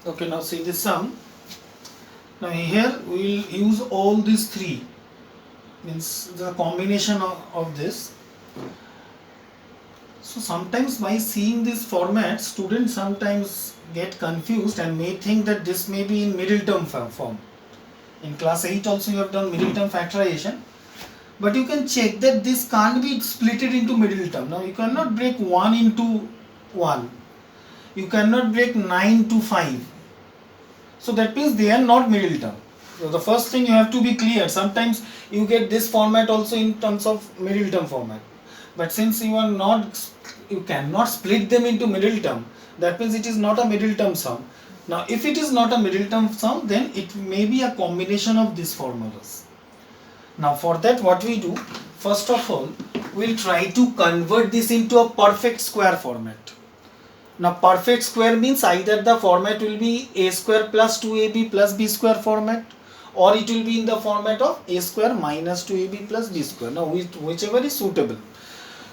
Okay, now see this sum. Now here we will use all these three, means the combination of this. So sometimes by seeing this format, students sometimes get confused and may think that this may be in middle term form. In class 8 also you have done middle term factorization, but you can check that this can't be splitted into middle term. Now you cannot break 1 into 1. You cannot break 9 to 5. So that means they are not middle term. So the first thing you have to be clear. Sometimes you get this format also in terms of middle term format. But since you cannot split them into middle term, that means it is not a middle term sum. Now if it is not a middle term sum, then it may be a combination of these formulas. Now for that what we do, first of all, we'll try to convert this into a perfect square format. Now perfect square means either the format will be a square plus 2ab plus b square format, or it will be in the format of a square minus 2ab plus b square. Now whichever is suitable.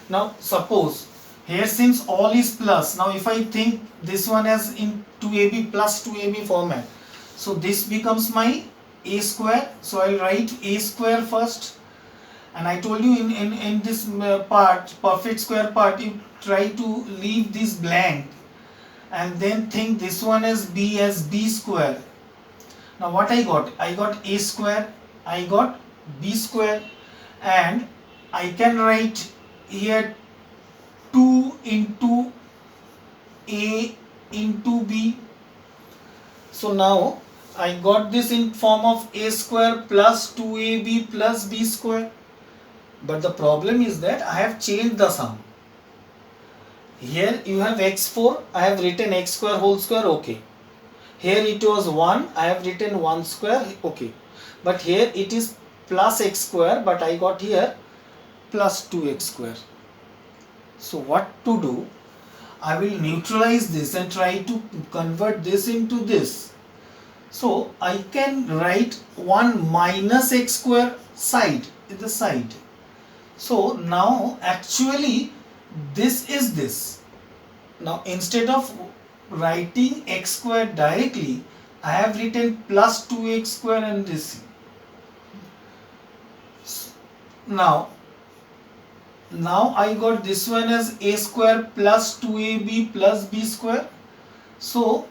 Now suppose here since all is plus, now if I think this one as in 2ab plus 2ab format, so this becomes my a square. So I'll write a square first, and I told you in this part, perfect square part, you try to leave this blank and then think this one as b square. Now what I got a square, I got b square, and I can write here 2 into a into b. So now I got this in form of a square plus 2ab plus b square. But the problem is that I have changed the sum. Here you have x4, I have written x square whole square, okay. Here it was 1, I have written 1 square, okay. But here it is plus x square, but I got here plus 2x square. So what to do? I will neutralize this and try to convert this into this. So I can write 1 minus x square side in the side. So now actually this is this. Now instead of writing x square directly, I have written plus 2x square and this. Now I got this one as a square plus 2ab plus b square. So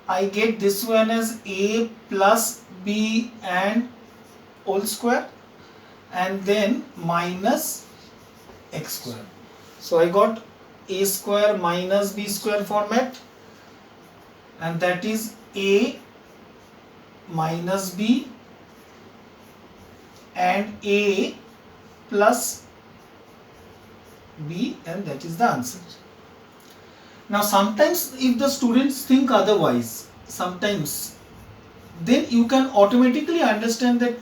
I get this one as a plus b and whole square, and then minus x square. So I got a square minus b square format, and that is a minus b and a plus b, and that is the answer. Now sometimes if the students think otherwise, sometimes then you can automatically understand that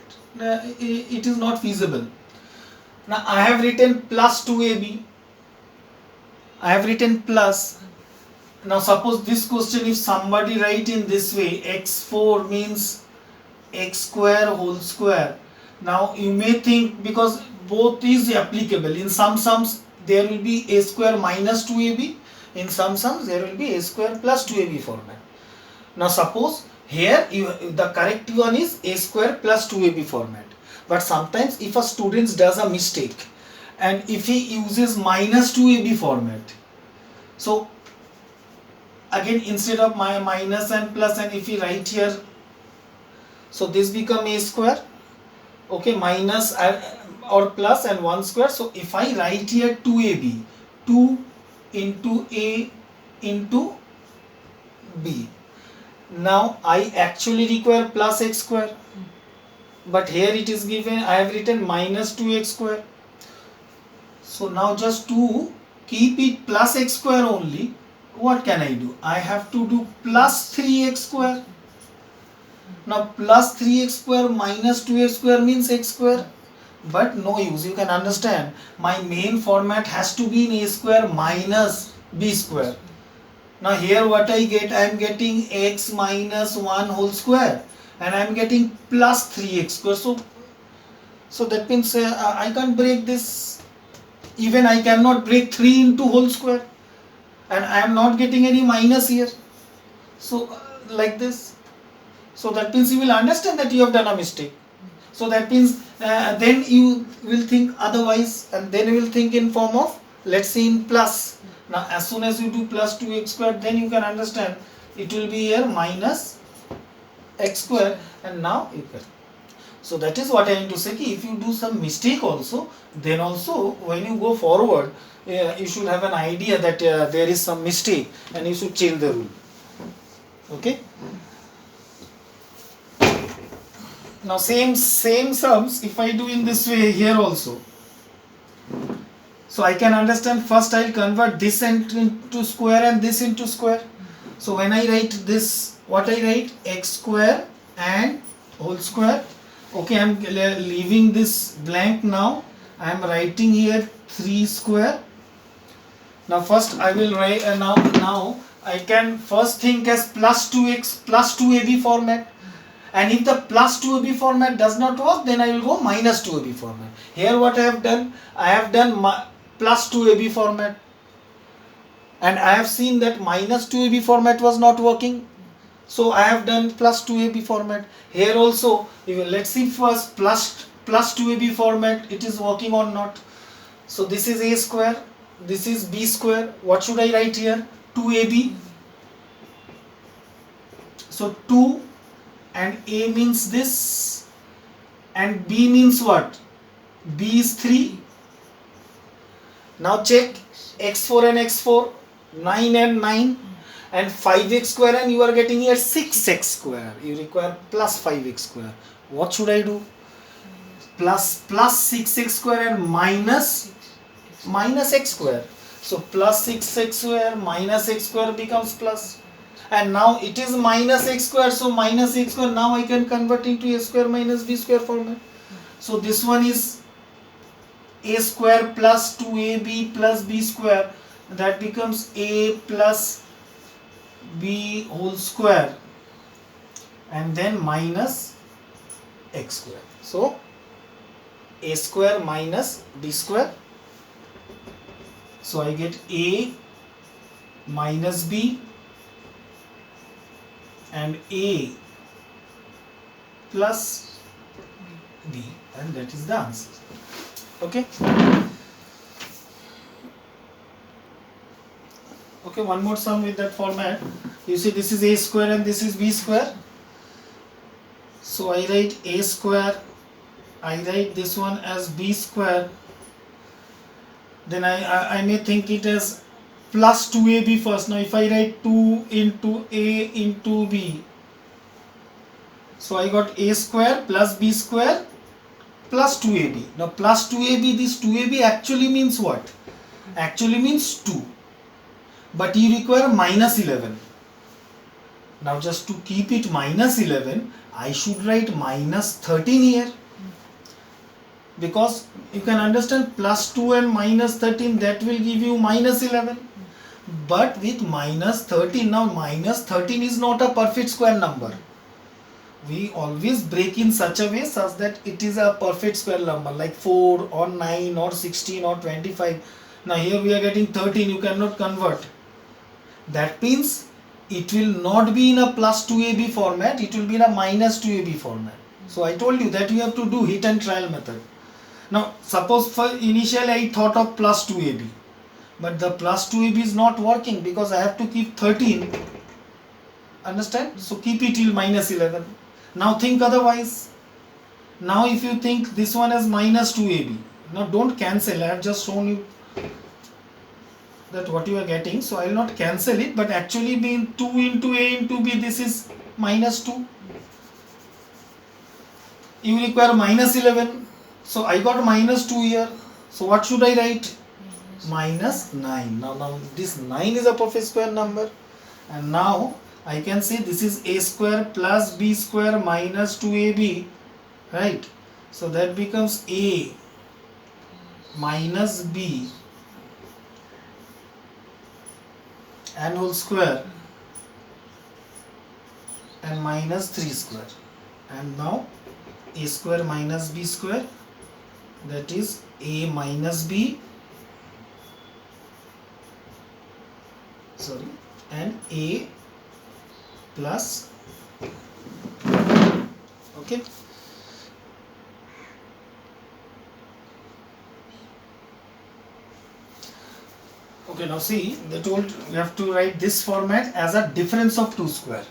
it is not feasible. Now I have written plus 2ab, I have written plus. Now suppose this question, if somebody write in this way, x4 means x square whole square. Now you may think, because both is applicable, in some sums there will be a square minus 2ab, in some sums there will be a square plus 2ab format. Now suppose here the correct one is a square plus 2ab format. But sometimes if a student does a mistake and if he uses minus 2ab format, so again instead of my minus and plus, and if we write here, so this become a square, okay, minus or plus and 1 square. So if I write here 2ab, 2 into a into b, now I actually require plus x square, but here it is given, I have written minus 2x square. So now just to keep it plus x square only, what can I do? I have to do plus 3x square. Now plus 3x square minus 2x square means x square, but no use. You can understand, my main format has to be in a square minus b square. Now here what I get, I am getting x minus 1 whole square, and I am getting plus 3x square. So that means I can't break this. Even I cannot break 3 into whole square, and I am not getting any minus here. So like this. So that means you will understand that you have done a mistake. So that means then you will think otherwise, and then you will think in form of, let's say, in plus. Now as soon as you do plus 2x squared, then you can understand it will be here minus x square, and now you can. So that is what I am to say, ki if you do some mistake also, then also when you go forward, you should have an idea that there is some mistake and you should change the rule. Okay. Now same sums if I do in this way here also. So I can understand, first I will convert this into square and this into square. So when I write this, what I write? X square and whole square. Okay, I am leaving this blank now. I am writing here 3 square. Now first I will write, now I can first think as plus 2x plus 2ab format. And if the plus 2ab format does not work, then I will go minus 2ab format. Here what I have done plus 2ab format. And I have seen that minus 2ab format was not working. So I have done plus 2ab format. Here also, let's see first plus 2ab format, it is working or not. So this is a square, this is b square. What should I write here? 2ab. So 2 and a means this, and b means what? B is 3. Now check x4 and x4, 9 and 9, and 5x square, and you are getting here 6x square. You require plus 5x square. What should I do? Plus 6x square and minus x square. So plus 6x square minus x square becomes plus. And now it is minus x square, so minus x square, now I can convert into a square minus b square format. So this one is a square plus 2ab plus b square, that becomes a plus b whole square, and then minus x square. So a square minus b square. So I get a minus b and a plus b, and that is the answer. Okay. Okay, one more sum with that format. You see, this is a square and this is b square. So I write a square, I write this one as b square. Then I may think it as plus 2ab first. Now if I write 2 into a into b, so I got a square plus b square plus 2ab. Now plus 2ab, this 2ab actually means what? Actually means 2. But you require minus 11. Now just to keep it minus 11, I should write minus 13 here. Because you can understand plus 2 and minus 13, that will give you minus 11. But with minus 13, now minus 13 is not a perfect square number. We always break in such a way such that it is a perfect square number, like 4 or 9 or 16 or 25. Now here we are getting 13, you cannot convert. That means it will not be in a plus 2ab format, it will be in a minus 2ab format. So I told you that you have to do hit and trial method. Now suppose for initially I thought of plus 2ab, but the plus 2ab is not working because I have to keep 13. Understand? So keep it till minus 11. Now think otherwise. Now if you think this one as minus 2ab, now don't cancel. I have just shown you that what you are getting. So I will not cancel it, but actually being 2 into a into b, this is minus 2. You require minus 11. So I got minus 2 here. So what should I write? Minus 9. Now this 9 is a perfect square number. And now I can say this is a square plus b square minus 2ab. Right? So that becomes a minus b and whole square and minus 3 square. And now a square minus b square, that is a minus b, and a plus, okay. Okay, now see, they told we have to write this format as a difference of 2 square.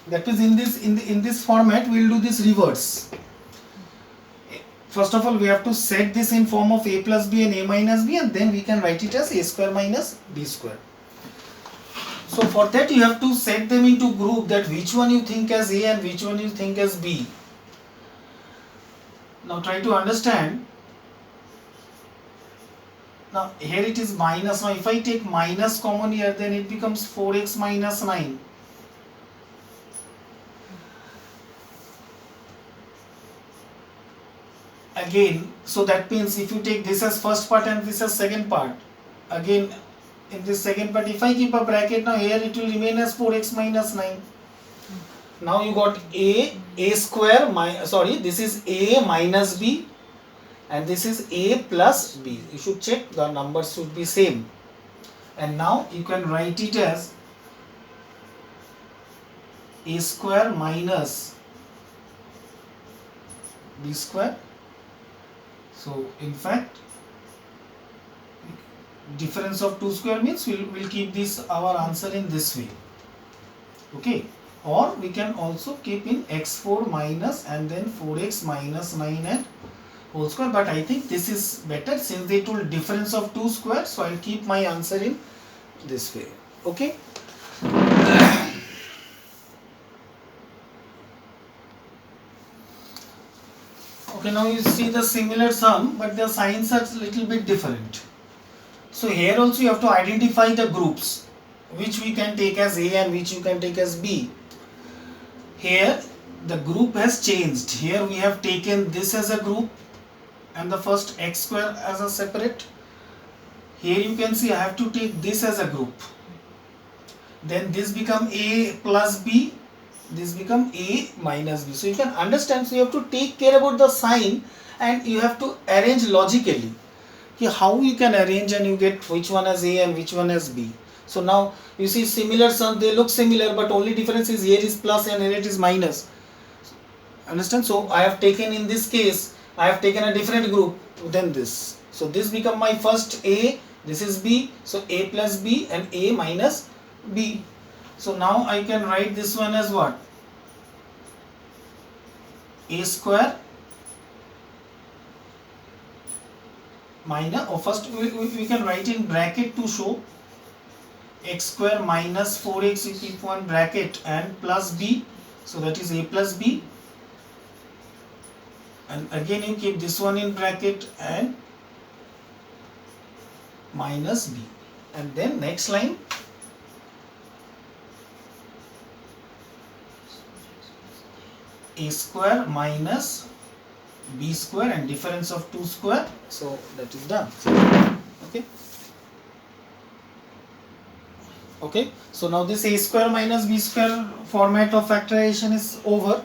That is, in this format we will do this reverse. First of all, we have to set this in form of a plus b and a minus b, and then we can write it as a square minus b square. So for that you have to set them into group, that which one you think as a and which one you think as b. Now try to understand. Now here it is minus. Now if I take minus common here, then it becomes 4x minus 9. Again, so that means if you take this as first part and this as second part, again in this second part, if I keep a bracket, now here it will remain as 4x minus 9. Now you got a square, this is a minus b, and this is a plus b. You should check the numbers should be same. And now you can write it as a square minus b square. So in fact, difference of 2 square means we'll keep this our answer in this way. Okay. Or we can also keep in x4 minus and then 4x minus 9 and whole square. But I think this is better since they told difference of 2 square. So I'll keep my answer in this way. Okay. Okay, now you see the similar sum, but the signs are a little bit different. So here also you have to identify the groups which we can take as A and which you can take as B. Here the group has changed. Here we have taken this as a group and the first x square as a separate. Here you can see I have to take this as a group. Then this become A plus B. This become A minus B. So you can understand, so you have to take care about the sign and you have to arrange logically. Here how you can arrange and you get which one as A and which one as B. So now you see similar sum, they look similar, but only difference is here is plus and here it is minus. Understand? So I have taken, in this case, I have taken a different group than this. So this become my first A, this is B, so A plus B and A minus B. So now I can write this one as what? A square minus, or first we can write in bracket to show x square minus 4x, you keep one bracket, and plus b, so that is a plus b, and again you keep this one in bracket and minus b, and then next line a square minus b square and difference of 2 square, so that is done. Okay. Okay, so now this a square minus b square format of factorization is over.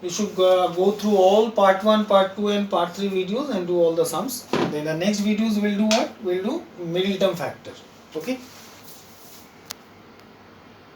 You should go through all part 1, part 2 and part 3 videos and do all the sums. Then the next videos will do what? We'll do middle term factor. Okay.